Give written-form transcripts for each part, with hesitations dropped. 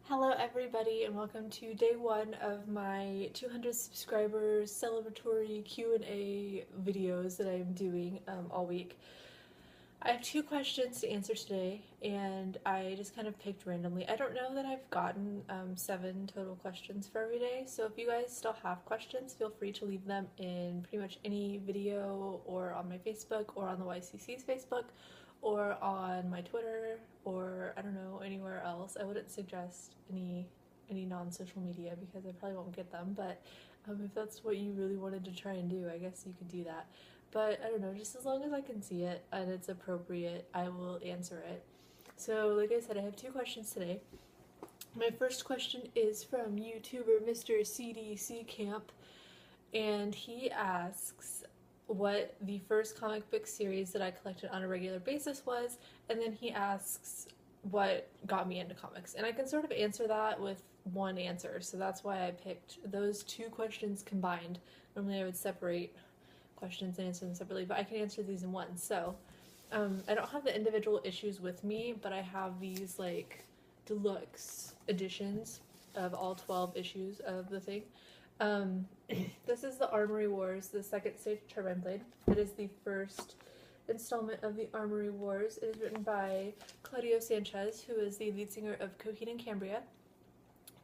Hello everybody and welcome to day one of my 200 subscribers celebratory Q&A videos that I'm doing all week. I have two questions to answer today and I just kind of picked randomly. I don't know that I've gotten 7 total questions for every day, so if you guys still have questions, feel free to leave them in pretty much any video or on my Facebook or on the YCC's Facebook or on my Twitter or I don't know, anywhere else. I wouldn't suggest any non-social media because I probably won't get them, but if that's what you really wanted to try and do, I guess you could do that. But I don't know, just as long as I can see it and it's appropriate, I will answer it. So like I said, I have 2 questions today. My first question is from YouTuber MrCDCamp, and he asks what the first comic book series that I collected on a regular basis was, and then he asks what got me into comics. And I can sort of answer that with one answer, so that's why I picked those 2 questions combined. Normally I would separate questions and answer them separately, but I can answer these in one. So I don't have the individual issues with me, but I have these like deluxe editions of all 12 issues of the thing. This is the Armory Wars, the second stage Turbine Blade. It is the first installment of the Armory Wars. It is written by Claudio Sanchez, who is the lead singer of Coheed and Cambria,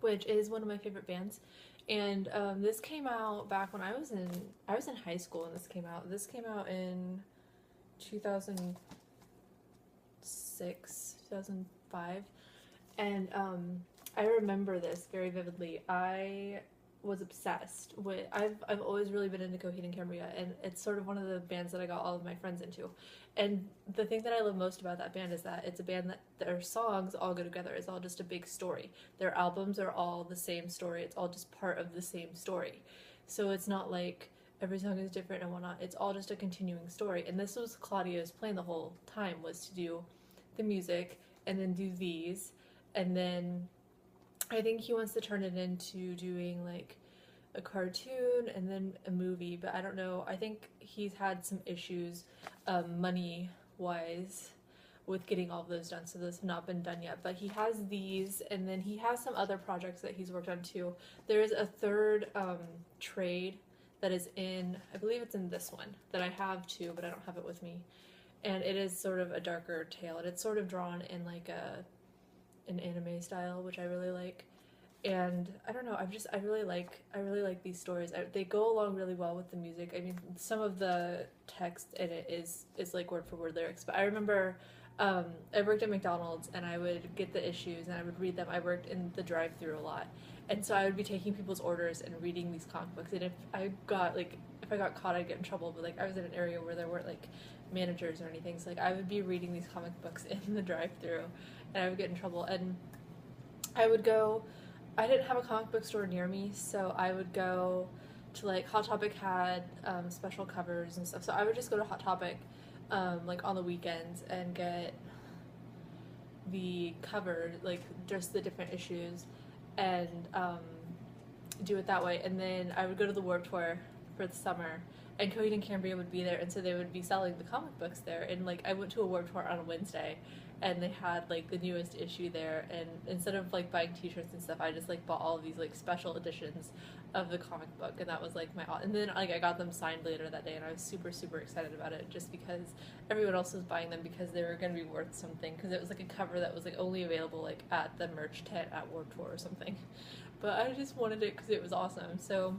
which is one of my favorite bands. And this came out back when I was in high school when this came out. This came out in 2006, 2005. And I remember this very vividly. I was obsessed with, I've always really been into Coheed and Cambria, and it's sort of one of the bands that I got all of my friends into. And the thing that I love most about that band is that it's a band that their songs all go together. It's all just a big story. Their albums are all the same story. It's all just part of the same story. So it's not like every song is different and whatnot. It's all just a continuing story. And this was Claudio's plan the whole time, was to do the music and then do these, and then I think he wants to turn it into doing like a cartoon and then a movie, but I don't know. I think he's had some issues money wise with getting all of those done, so those have not been done yet. But he has these, and then he has some other projects that he's worked on too. There is a third trade that is in, I believe it's in this one, that I have too, but I don't have it with me. And it is sort of a darker tale, and it's sort of drawn in like an anime style, which I really like. And I don't know, I really like these stories. They go along really well with the music. I mean, some of the text in it is like word for word lyrics, but I remember I worked at McDonald's and I would get the issues and I would read them. I worked in the drive-thru a lot, and so I would be taking people's orders and reading these comic books. And if I got caught, I'd get in trouble. But like I was in an area where there weren't like managers or anything, so like I would be reading these comic books in the drive-thru, and I would get in trouble. And I didn't have a comic book store near me, so I would go to like Hot Topic had special covers and stuff. So I would just go to Hot Topic like on the weekends and get the cover, like just the different issues, and do it that way. And then I would go to the Warped Tour for the summer, and Coheed and Cambria would be there, and so they would be selling the comic books there. And like I went to a Warped Tour on a Wednesday, and they had like the newest issue there, and instead of like buying t-shirts and stuff, I just like bought all of these like special editions of the comic book, and that was like and then like I got them signed later that day, and I was super excited about it, just because everyone else was buying them because they were going to be worth something, because it was like a cover that was like only available like at the merch tent at Warped Tour or something. But I just wanted it because it was awesome. So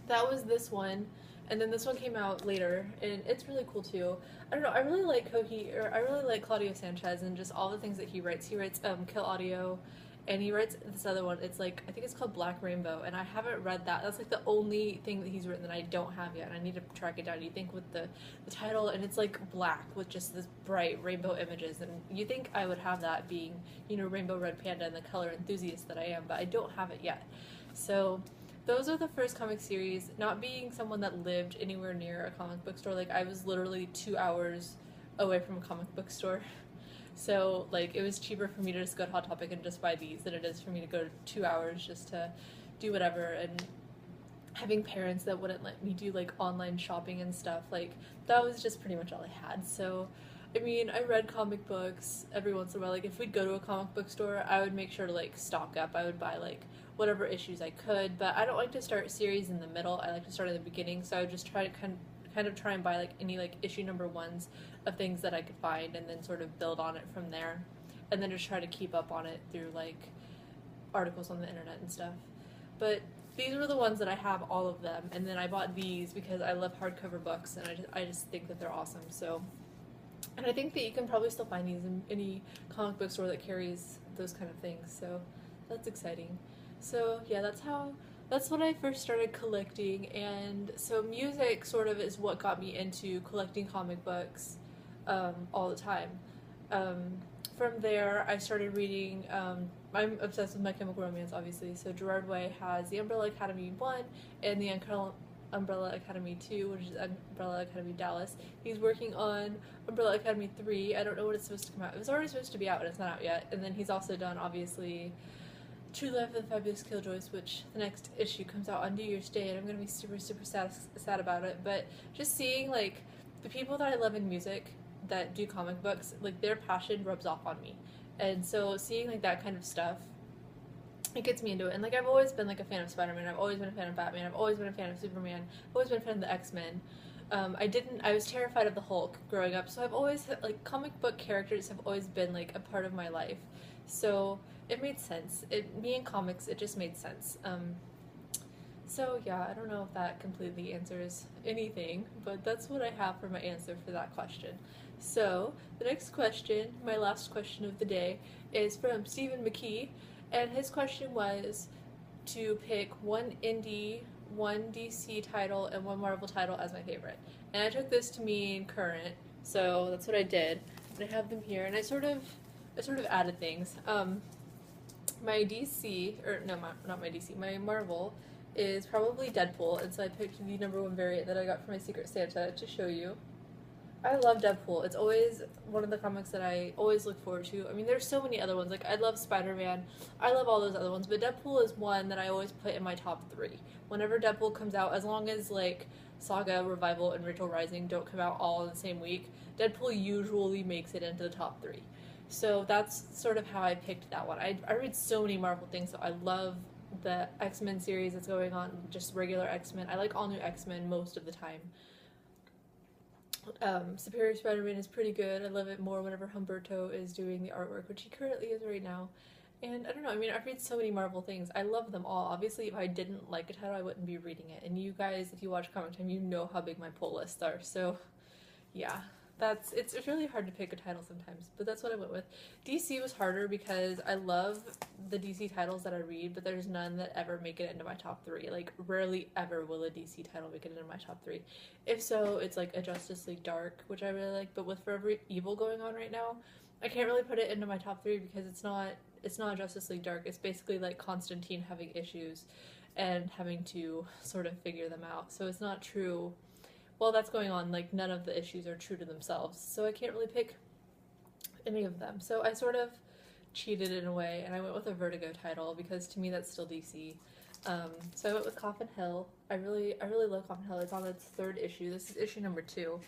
that was this one. And then this one came out later, and it's really cool too. I don't know, I really like Claudio Sanchez and just all the things that he writes. He writes Kill Audio, and he writes this other one. It's like, I think it's called Black Rainbow, and I haven't read that. That's like the only thing that he's written that I don't have yet, and I need to track it down. You think with the title, and it's like black with just this bright rainbow images, and you think I would have that, being, you know, Rainbow Red Panda and the color enthusiast that I am, but I don't have it yet. So those are the first comic series. Not being someone that lived anywhere near a comic book store, like I was literally 2 hours away from a comic book store. So like it was cheaper for me to just go to Hot Topic and just buy these than it is for me to go 2 hours just to do whatever. And having parents that wouldn't let me do like online shopping and stuff, like that was just pretty much all I had. So I mean, I read comic books every once in a while. Like, if we'd go to a comic book store, I would make sure to, like, stock up. I would buy, like, whatever issues I could, but I don't like to start series in the middle. I like to start at the beginning, so I would just try to kind of try and buy, like, any, like, issue number ones of things that I could find, and then sort of build on it from there. And then just try to keep up on it through, like, articles on the internet and stuff. But these were the ones that I have, all of them, and then I bought these because I love hardcover books, and I just think that they're awesome, so... And I think that you can probably still find these in any comic book store that carries those kind of things, so that's exciting. So yeah, that's when I first started collecting, and so music sort of is what got me into collecting comic books all the time. From there, I started reading, I'm obsessed with My Chemical Romance, obviously, so Gerard Way has The Umbrella Academy 1 and The Umbrella Academy 2, which is Umbrella Academy Dallas. He's working on Umbrella Academy 3. I don't know when it's supposed to come out. It was already supposed to be out, and it's not out yet. And then he's also done, obviously, True Life of the Fabulous Killjoys, which the next issue comes out on New Year's Day, and I'm going to be super, super sad about it. But just seeing, like, the people that I love in music that do comic books, like, their passion rubs off on me. And so seeing, like, that kind of stuff, it gets me into it. And, like, I've always been, like, a fan of Spider-Man. I've always been a fan of Batman. I've always been a fan of Superman. I've always been a fan of the X-Men. I was terrified of the Hulk growing up, so I've always, like, comic book characters have always been, like, a part of my life. So it made sense. Me and comics, it just made sense. So yeah, I don't know if that completely answers anything, but that's what I have for my answer for that question. So the next question, my last question of the day, is from Stephen Mckee, and his question was to pick one indie, one DC title, and one Marvel title as my favorite. And I took this to mean current, so that's what I did. And I have them here, and I sort of added things. My DC, or no, not my DC, my Marvel is probably Deadpool, and so I picked the #1 variant that I got from my Secret Santa to show you. I love Deadpool. It's always one of the comics that I always look forward to. I mean, there's so many other ones. Like, I love Spider-Man. I love all those other ones, but Deadpool is one that I always put in my top 3. Whenever Deadpool comes out, as long as, like, Saga, Revival, and Rachel Rising don't come out all in the same week, Deadpool usually makes it into the top 3. So that's sort of how I picked that one. I read so many Marvel things, so I love the X-Men series that's going on, just regular X-Men. I like all new X-Men most of the time. Superior Spider-Man is pretty good. I love it more whenever Humberto is doing the artwork, which he currently is right now. And I don't know, I mean, I've read so many Marvel things. I love them all. Obviously, if I didn't like a title, I wouldn't be reading it. And you guys, if you watch Comic Time, you know how big my pull lists are. So, yeah. It's really hard to pick a title sometimes, but that's what I went with. DC was harder because I love the DC titles that I read, but there's none that ever make it into my top 3. Like, rarely ever will a DC title make it into my top 3. If so, it's like a Justice League Dark, which I really like, but with Forever Evil going on right now, I can't really put it into my top 3 because it's not Justice League Dark. It's basically like Constantine having issues and having to sort of figure them out. So it's not true. While that's going on, like, none of the issues are true to themselves, so I can't really pick any of them. So I sort of cheated in a way, and I went with a Vertigo title, because to me that's still DC. So I went with Coffin Hill. I really love Coffin Hill. It's on its 3rd issue. This is issue number 2,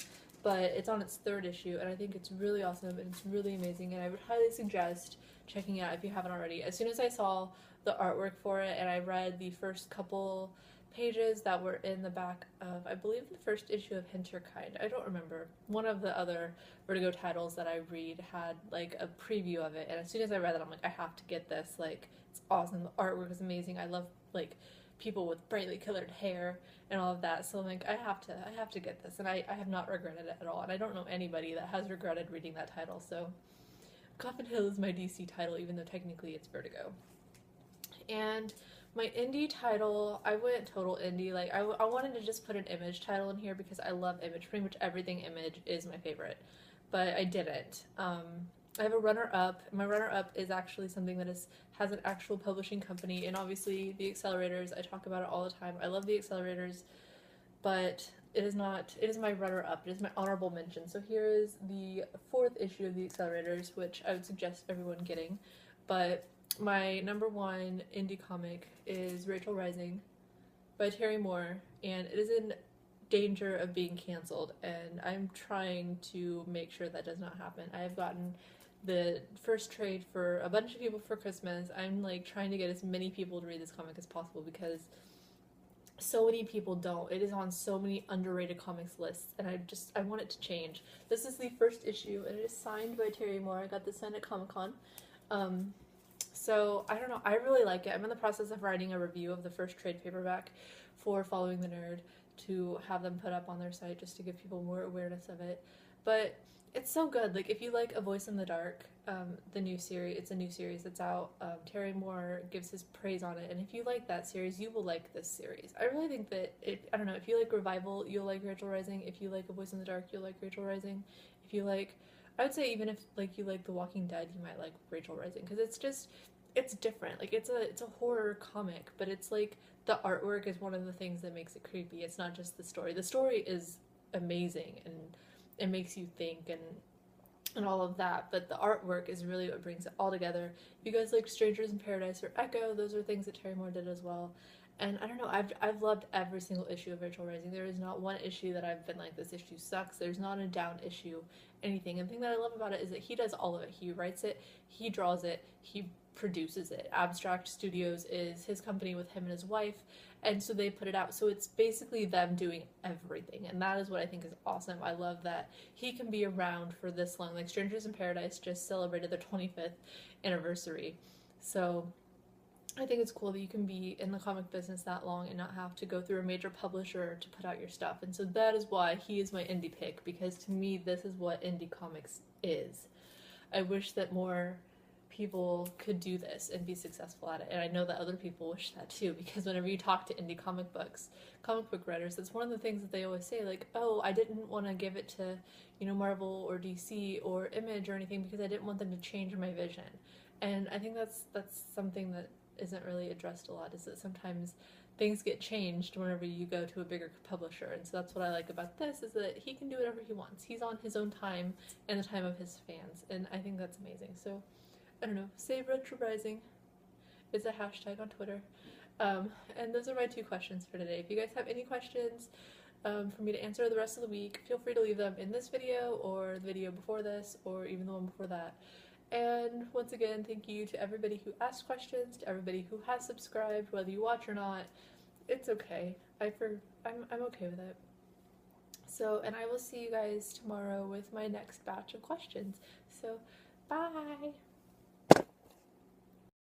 but it's on its 3rd issue, and I think it's really awesome, and it's really amazing, and I would highly suggest checking it out if you haven't already. As soon as I saw the artwork for it, and I read the first couple pages that were in the back of, I believe, the first issue of Hinterkind. I don't remember. One of the other Vertigo titles that I read had, like, a preview of it, and as soon as I read that, I'm like, I have to get this. Like, it's awesome. The artwork is amazing. I love, like, people with brightly colored hair and all of that, so I'm like, I have to get this, and I have not regretted it at all, and I don't know anybody that has regretted reading that title, so Coffin Hill is my DC title, even though technically it's Vertigo. And my indie title, I went total indie. Like, I wanted to just put an Image title in here because I love Image. Pretty much everything Image is my favorite, but I didn't. I have a runner-up. My runner-up is actually something that has an actual publishing company, and obviously the Accelerators, I talk about it all the time. I love the Accelerators, but it is my runner-up. It is my honorable mention. So here is the 4th issue of the Accelerators, which I would suggest everyone getting, but my #1 indie comic is Rachel Rising by Terry Moore, and it is in danger of being canceled, and I'm trying to make sure that does not happen. I have gotten the first trade for a bunch of people for Christmas. I'm like trying to get as many people to read this comic as possible because so many people don't. It is on so many underrated comics lists, and I want it to change. This is the first issue, and it is signed by Terry Moore. I got this signed at Comic-Con. So I don't know, I really like it. I'm in the process of writing a review of the first trade paperback for Following the Nerd to have them put up on their site just to give people more awareness of it. But it's so good. Like, if you like A Voice in the Dark, the new series, it's a new series that's out. Terry Moore gives his praise on it, and if you like that series, you will like this series. I really think that I don't know, if you like Revival, you'll like Rachel Rising. If you like A Voice in the Dark, you'll like Rachel Rising. If you like, I would say even if like you like The Walking Dead, you might like Rachel Rising, because it's different. Like, it's a horror comic, but it's like the artwork is one of the things that makes it creepy. It's not just the story. The story is amazing, and it makes you think and all of that, but the artwork is really what brings it all together. If you guys like Strangers in Paradise or Echo, those are things that Terry Moore did as well. And I don't know, I've loved every single issue of Rachel Rising. There is not one issue that I've been like, this issue sucks. There's not a down issue, anything. And the thing that I love about it is that he does all of it. He writes it, he draws it, he produces it. Abstract Studios is his company with him and his wife, and so they put it out. So it's basically them doing everything, and that is what I think is awesome. I love that he can be around for this long. Like, Strangers in Paradise just celebrated their 25th anniversary, so I think it's cool that you can be in the comic business that long and not have to go through a major publisher to put out your stuff. And so that is why he is my indie pick, because to me this is what indie comics is. I wish that more people could do this and be successful at it, and I know that other people wish that too, because whenever you talk to indie comic book writers, that's one of the things that they always say, like, oh, I didn't want to give it to, you know, Marvel or DC or Image or anything because I didn't want them to change my vision. And I think that's something that isn't really addressed a lot, is that sometimes things get changed whenever you go to a bigger publisher. And so that's what I like about this, is that he can do whatever he wants. He's on his own time and the time of his fans, and I think that's amazing. So I don't know, Save Retro Rising is a hashtag on Twitter. And those are my 2 questions for today. If you guys have any questions for me to answer the rest of the week, feel free to leave them in this video or the video before this or even the one before that. And once again, thank you to everybody who asked questions, to everybody who has subscribed, whether you watch or not. It's okay. I'm okay with it. So, and I will see you guys tomorrow with my next batch of questions. So, bye!